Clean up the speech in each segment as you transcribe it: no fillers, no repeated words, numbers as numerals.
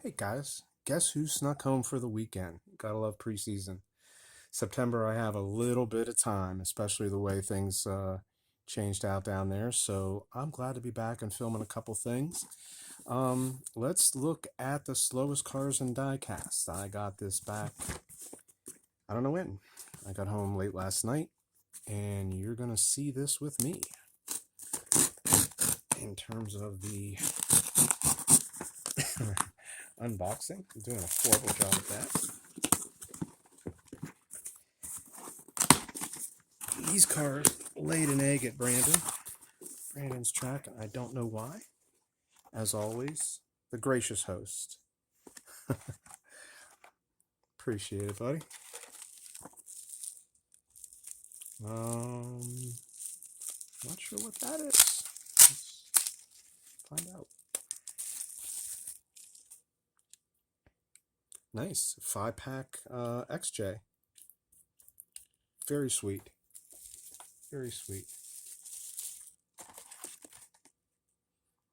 Hey guys, guess who snuck home for the weekend? Gotta love preseason. September, I have a little bit of time, especially the way things changed out down there. So I'm glad to be back and filming a couple things. Let's look at the slowest cars in diecast. I got this back, I don't know when. I got home late last night, and you're gonna see this with me in terms of the unboxing. I'm doing a horrible job at that. These cars laid an egg at Brandon's track, and I don't know why. As always, the gracious host. Appreciate it, buddy. Not sure what that is. Let's find out. Nice 5-pack XJ. Very sweet. Very sweet.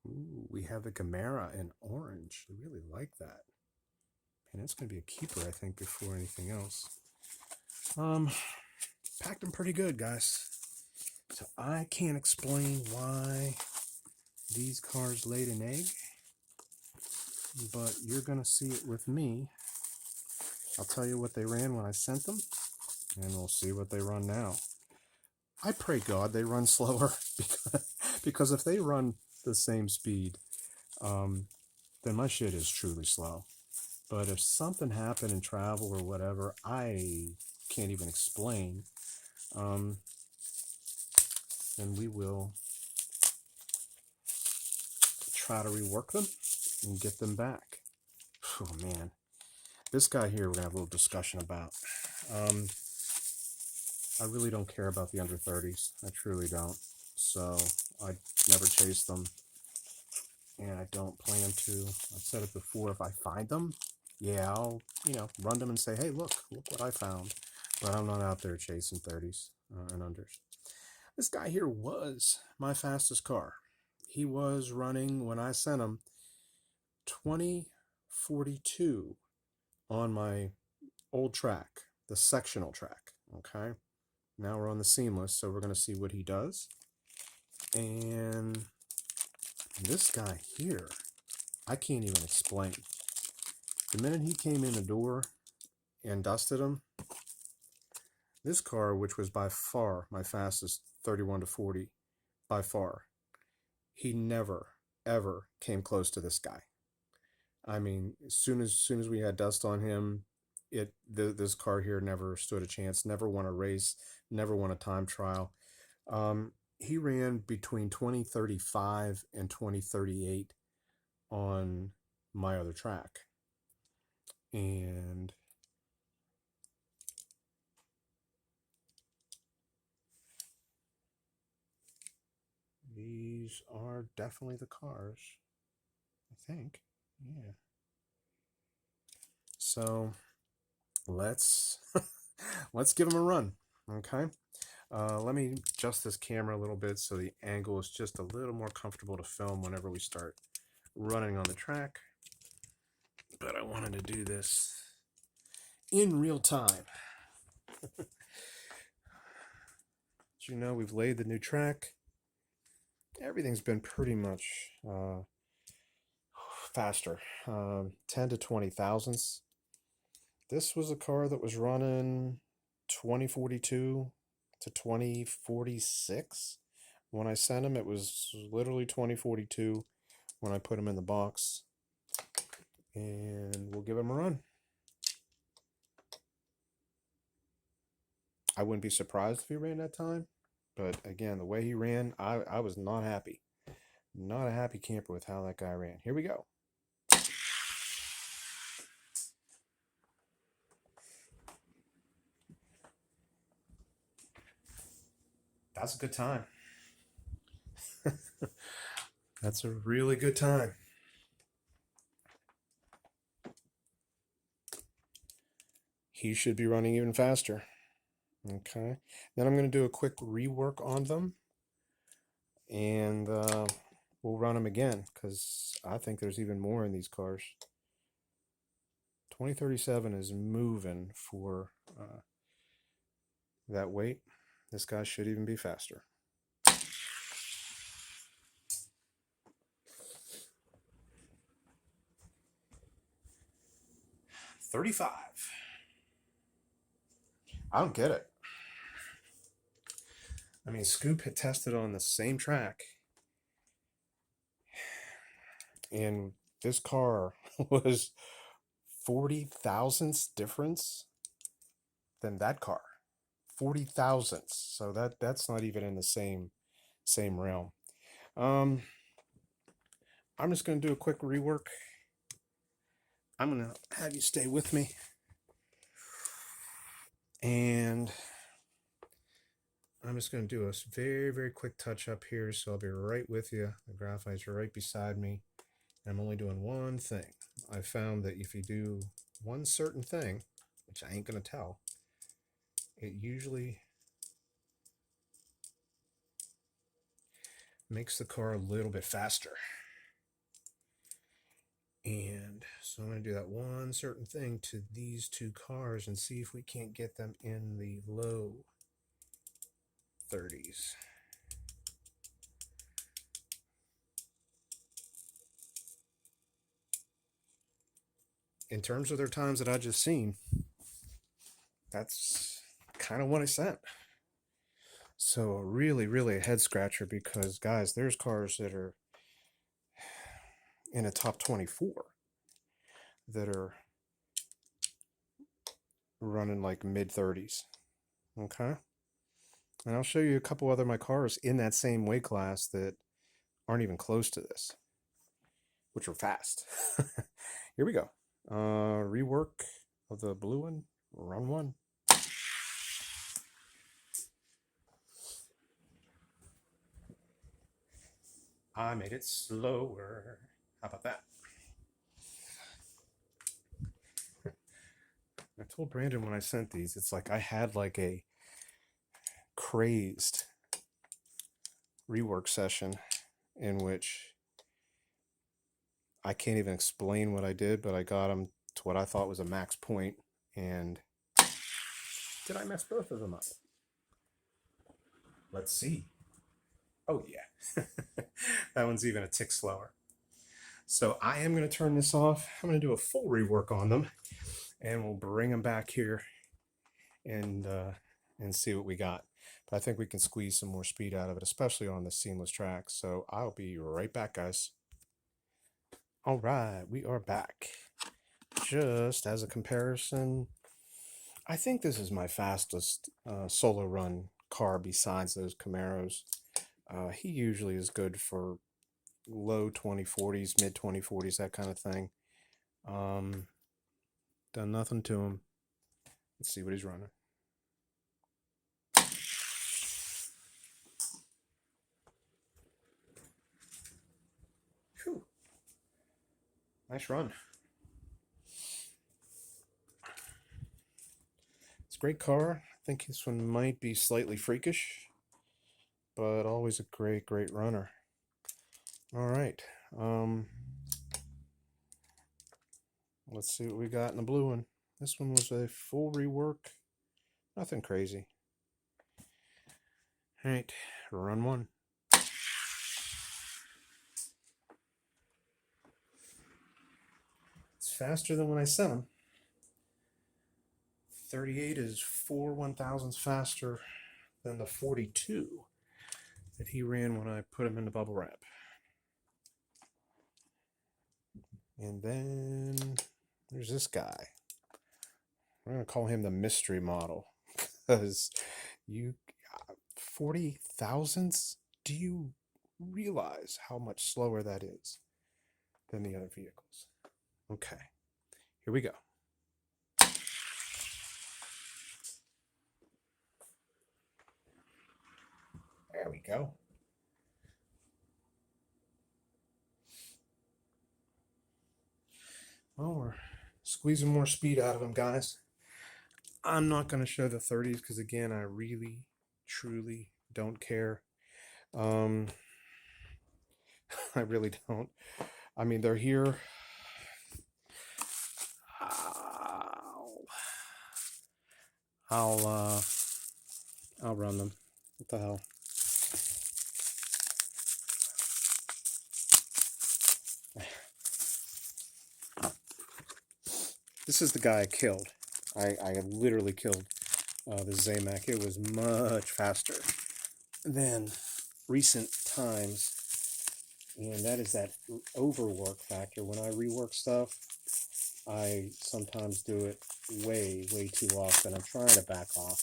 Ooh, we have the Gamera in orange. I really like that. And it's going to be a keeper, I think, before anything else. Packed them pretty good, guys. So I can't explain why these cars laid an egg, but you're going to see it with me. I'll tell you what they ran when I sent them, and we'll see what they run now. I pray God they run slower, because if they run the same speed, then my shit is truly slow. But if something happened in travel or whatever, I can't even explain, then we will try to rework them and get them back. Oh man, this guy here we're gonna have a little discussion about. I really don't care about the under 30s. I truly don't. So I never chase them, and I don't plan to. I've said it before. If I find them, yeah, I'll run them and say, hey, look what I found. But I'm not out there chasing 30s and unders. This guy here was my fastest car. He was running, when I sent him, 2042 on my old track, the sectional track. Okay, now we're on the seamless, so we're going to see what he does. And this guy here, I can't even explain. The minute he came in the door and dusted him, this car, which was by far my fastest 31 to 40, by far, he never, ever came close to this guy. I mean, as soon as we had dust on him, this car here never stood a chance, never won a race, never won a time trial. He ran between 2035 and 2038 on my other track. And these are definitely the cars, I think. Yeah. So let's give them a run. Okay. Let me adjust this camera a little bit so the angle is just a little more comfortable to film whenever we start running on the track. But I wanted to do this in real time. You know, we've laid the new track. Everything's been pretty much faster, 10 to 20 thousandths. This was a car that was running 2042 to 2046. When I sent him, it was literally 2042 when I put him in the box. And we'll give him a run. I wouldn't be surprised if he ran that time. But again, the way he ran, I was not happy. Not a happy camper with how that guy ran. Here we go. That's a good time. That's a really good time. He should be running even faster. Okay. Then I'm going to do a quick rework on them. And we'll run them again, because I think there's even more in these cars. 2037 is moving for that weight. This guy should even be faster. $35. I don't get it. I mean, Scoop had tested on the same track, and this car was 40 thousandths difference than that car. 40 thousandths. So that's not even in the same realm. I'm just gonna do a quick rework. I'm gonna have you stay with me, and I'm just gonna do a very quick touch up here. So I'll be right with you. The graphite's right beside me. I'm only doing one thing. I found that if you do one certain thing, which I ain't gonna tell, it usually makes the car a little bit faster. And so I'm going to do that one certain thing to these two cars and see if we can't get them in the low 30s. In terms of their times that I just seen, that's kind of what I sent. So really a head scratcher, because guys, there's cars that are in a top 24 that are running like mid 30s. Okay. And I'll show you a couple other my cars in that same weight class that aren't even close to this, which are fast. Here we go. Rework of the blue one, run one. I made it slower. How about that? I told Brandon when I sent these, it's like I had like a crazed rework session in which I can't even explain what I did, but I got him to what I thought was a max point. And did I mess both of them up? Let's see. Oh yeah. That one's even a tick slower. So I am going to turn this off. I'm going to do a full rework on them, and we'll bring them back here and see what we got. But I think we can squeeze some more speed out of it, especially on the seamless track. So I'll be right back, guys. All right, we are back. Just as a comparison, I think this is my fastest solo run car besides those Camaros. He usually is good for low 2040s, mid 2040s, that kind of thing. Done nothing to him. Let's see what he's running. Whew. Nice run. It's a great car. I think this one might be slightly freakish, but always a great runner. All right. Let's see what we got in the blue one. This one was a full rework. Nothing crazy. All right, run one. It's faster than when I sent him. 38 is 4 1,000ths faster than the 42 that he ran when I put him in the bubble wrap. And then there's this guy. I'm going to call him the mystery model, because 40 thousandths, do you realize how much slower that is than the other vehicles? Okay, here we go. There we go. Well, we're squeezing more speed out of him, guys. I'm not going to show the 30s because, again, I really, truly don't care. I really don't. I mean, they're here. I'll run them. What the hell? This is the guy I killed. I literally killed the Zamac. It was much faster than recent times, and that is that overwork factor. When I rework stuff, I sometimes do it way too often. I'm trying to back off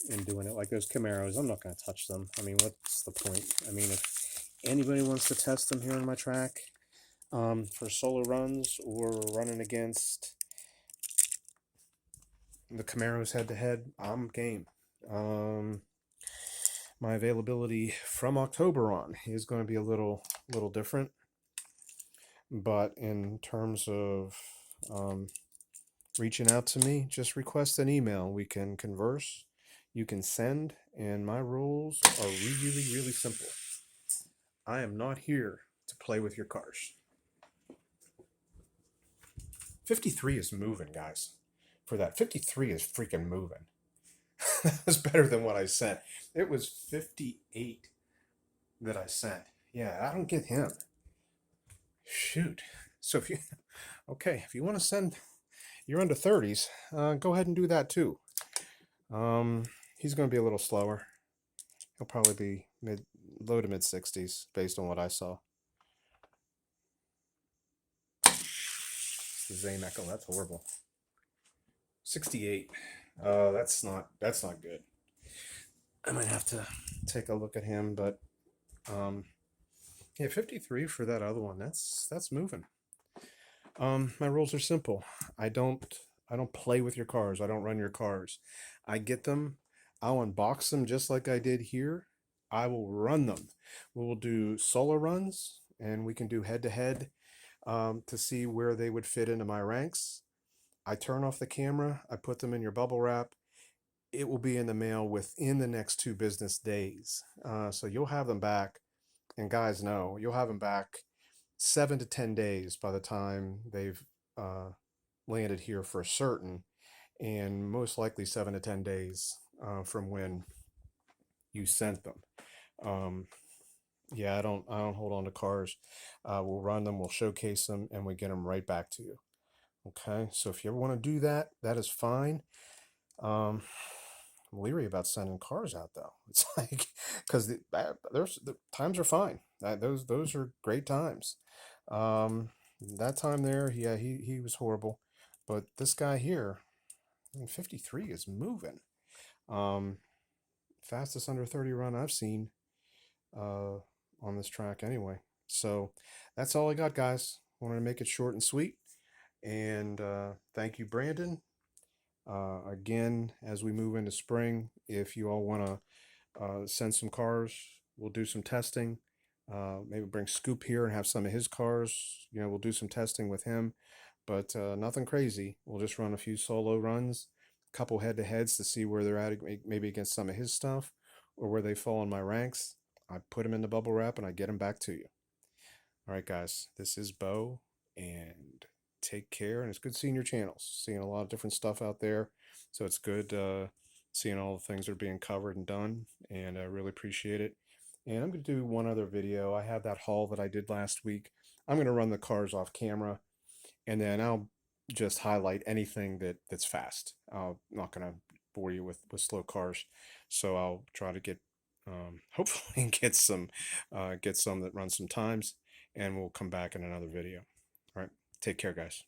in doing it. Like those Camaros, I'm not going to touch them. I mean, what's the point? I mean, if anybody wants to test them here on my track for solo runs or running against the Camaros head-to-head, I'm game. My availability from October on is going to be a little different, but in terms of reaching out to me, just request an email. We can converse. You can send, and my rules are really simple. I am not here to play with your cars. 53 is moving, guys. For that, 53 is freaking moving. That's better than what I sent. It was 58 that I sent. Yeah, I don't get him. Shoot. So if you, okay, if you want to send, you're under 30s, go ahead and do that too. He's going to be a little slower. He'll probably be low to mid 60s based on what I saw. The Zamac, oh, that's horrible. 68. That's not good. I might have to take a look at him, but yeah, 53 for that other one. That's moving. My rules are simple. I don't play with your cars. I don't run your cars. I get them. I'll unbox them just like I did here. I will run them. We will do solo runs, and we can do head-to-head to see where they would fit into my ranks. I turn off the camera. I put them in your bubble wrap. It will be in the mail within the next 2 business days. So you'll have them back. And guys, know you'll have them back 7 to 10 days by the time they've landed here for certain, and most likely 7 to 10 days from when you sent them. Yeah, I don't hold on to cars. We'll run them, we'll showcase them, and we get them right back to you. Okay, so if you ever want to do that, that is fine. I'm leery about sending cars out though. It's like because the times are fine. Those are great times. That time there, yeah, he was horrible, but this guy here, I mean, 53 is moving. Fastest under 30 run I've seen on this track anyway. So that's all I got, guys. Wanted to make it short and sweet. And thank you, Brandon. Again, as we move into spring, if you all want to send some cars, we'll do some testing. Maybe bring Scoop here and have some of his cars. You know, we'll do some testing with him, but nothing crazy. We'll just run a few solo runs, a couple head-to-heads to see where they're at, maybe against some of his stuff or where they fall in my ranks. I put them in the bubble wrap and I get them back to you. All right, guys, this is Bo, and take care. And it's good seeing your channels, seeing a lot of different stuff out there. So it's good seeing all the things that are being covered and done, and I really appreciate it. And I'm going to do one other video. I have that haul that I did last week. I'm going to run the cars off camera, and then I'll just highlight anything that's fast. I'm not going to bore you with slow cars, so I'll try to get hopefully get some that run some times, and we'll come back in another video. All right, take care, guys.